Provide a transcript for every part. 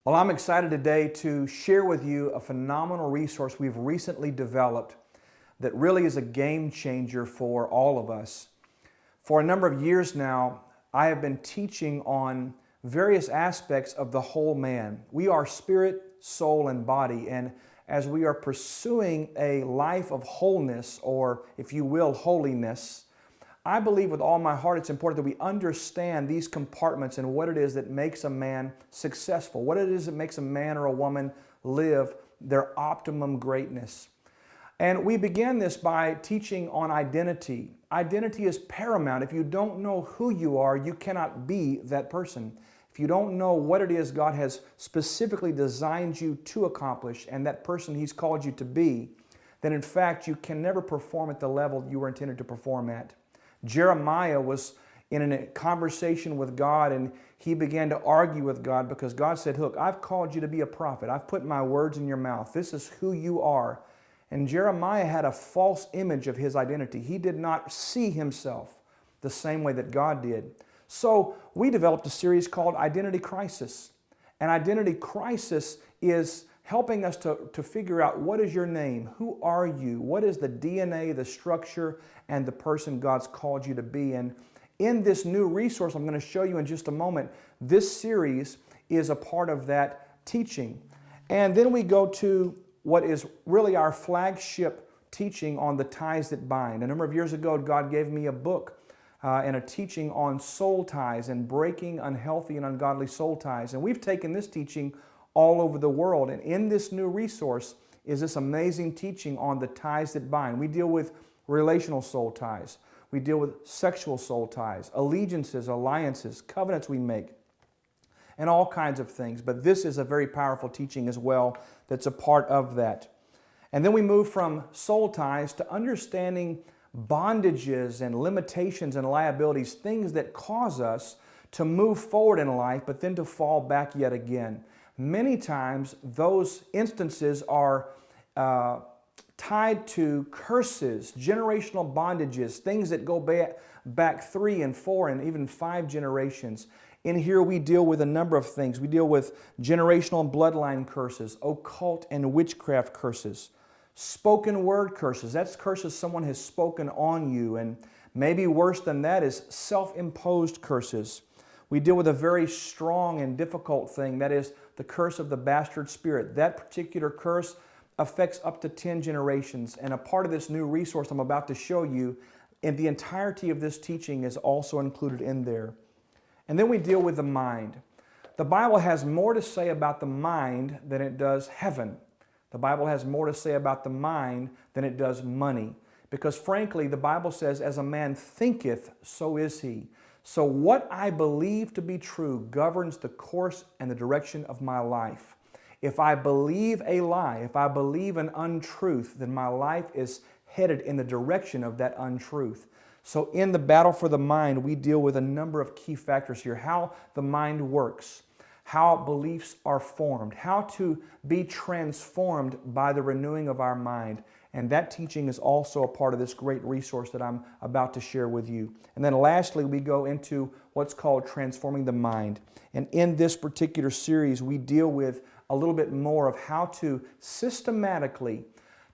Well, I'm excited today to share with you a phenomenal resource we've recently developed that really is a game changer for all of us. For a number of years now, I have been teaching on various aspects of the whole man. We are spirit, soul, and body, and as we are pursuing a life of wholeness, or if you will, holiness, I believe with all my heart it's important that we understand these compartments and what it is that makes a man successful, what it is that makes a man or a woman live their optimum greatness. And we began this by teaching on identity. Identity is paramount. If you don't know who you are, you cannot be that person. If you don't know what it is God has specifically designed you to accomplish and that person He's called you to be, then in fact you can never perform at the level you were intended to perform at. Jeremiah was in a conversation with God, and he began to argue with God because God said, look, I've called you to be a prophet. I've put my words in your mouth. This is who you are. And Jeremiah had a false image of his identity. He did not see himself the same way that God did. So we developed a series called Identity Crisis. And Identity Crisis is helping us to figure out what is your name, who are you, what is the DNA, the structure, and the person God's called you to be. And in this new resource I'm going to show you in just a moment, this series is a part of that teaching. And then we go to what is really our flagship teaching on the ties that bind. A number of years ago, God gave me a book and a teaching on soul ties and breaking unhealthy and ungodly soul ties. And we've taken this teaching all over the world. And in this new resource is this amazing teaching on the ties that bind. We deal with relational soul ties. We deal with sexual soul ties, allegiances, alliances, covenants we make, and all kinds of things. But this is a very powerful teaching as well that's a part of that. And then we move from soul ties to understanding bondages and limitations and liabilities, things that cause us to move forward in life, but then to fall back yet again. Many times those instances are tied to curses, generational bondages, things that go back 3 and 4 and even 5 generations. In here we deal with a number of things. We deal with generational and bloodline curses, occult and witchcraft curses, spoken word curses. That's curses someone has spoken on you, and maybe worse than that is self-imposed curses. We deal with a very strong and difficult thing, that is the curse of the bastard spirit. That particular curse affects up to 10 generations, and a part of this new resource I'm about to show you, and the entirety of this teaching is also included in there. And then we deal with the mind. The Bible has more to say about the mind than it does heaven. The Bible has more to say about the mind than it does money. Because frankly, the Bible says, as a man thinketh, so is he. So what I believe to be true governs the course and the direction of my life. If I believe a lie, if I believe an untruth, then my life is headed in the direction of that untruth. So in the battle for the mind, we deal with a number of key factors here. How the mind works, how beliefs are formed, how to be transformed by the renewing of our mind. And that teaching is also a part of this great resource that I'm about to share with you. And then lastly, we go into what's called transforming the mind. And in this particular series, we deal with a little bit more of how to systematically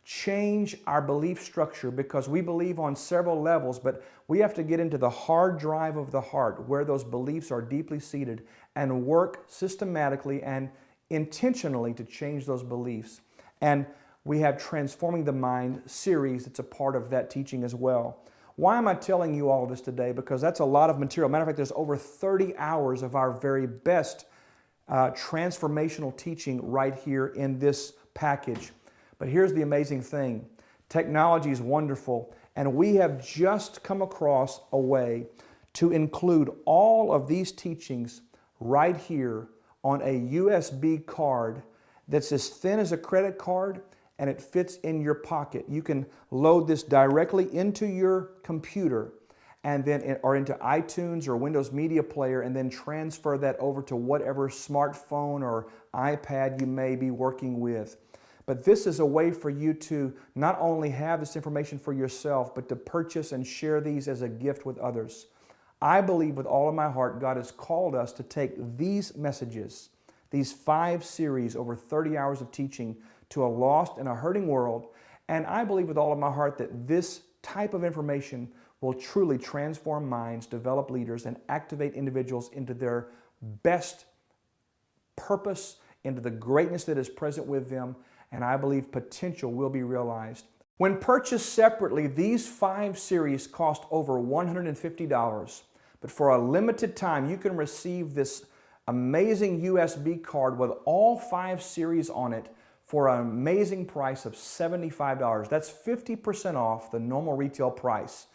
change our belief structure, because we believe on several levels, but we have to get into the hard drive of the heart where those beliefs are deeply seated and work systematically and intentionally to change those beliefs. And we have Transforming the Mind series that's a part of that teaching as well. Why am I telling you all of this today? Because that's a lot of material. Matter of fact, there's over 30 hours of our very best transformational teaching right here in this package. But here's the amazing thing. Technology is wonderful, and we have just come across a way to include all of these teachings right here on a USB card that's as thin as a credit card, and it fits in your pocket. You can load this directly into your computer and then or into iTunes or Windows Media Player, and then transfer that over to whatever smartphone or iPad you may be working with. But this is a way for you to not only have this information for yourself, but to purchase and share these as a gift with others. I believe with all of my heart God has called us to take these messages, these 5 series, over 30 hours of teaching to a lost and a hurting world. And I believe with all of my heart that this type of information will truly transform minds, develop leaders, and activate individuals into their best purpose, into the greatness that is present with them, and I believe potential will be realized. When purchased separately, these 5 series cost over $150, but for a limited time, you can receive this amazing USB card with all 5 series on it for an amazing price of $75. That's 50% off the normal retail price.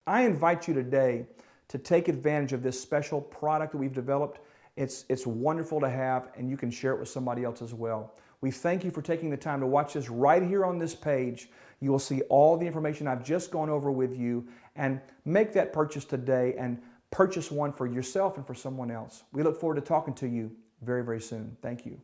I invite you today to take advantage of this special product that we've developed. It's wonderful to have, and you can share it with somebody else as well. We thank you for taking the time to watch this. Right here on this page, you will see all the information I've just gone over with you, and make that purchase today and purchase one for yourself and for someone else. We look forward to talking to you very, very soon. Thank you.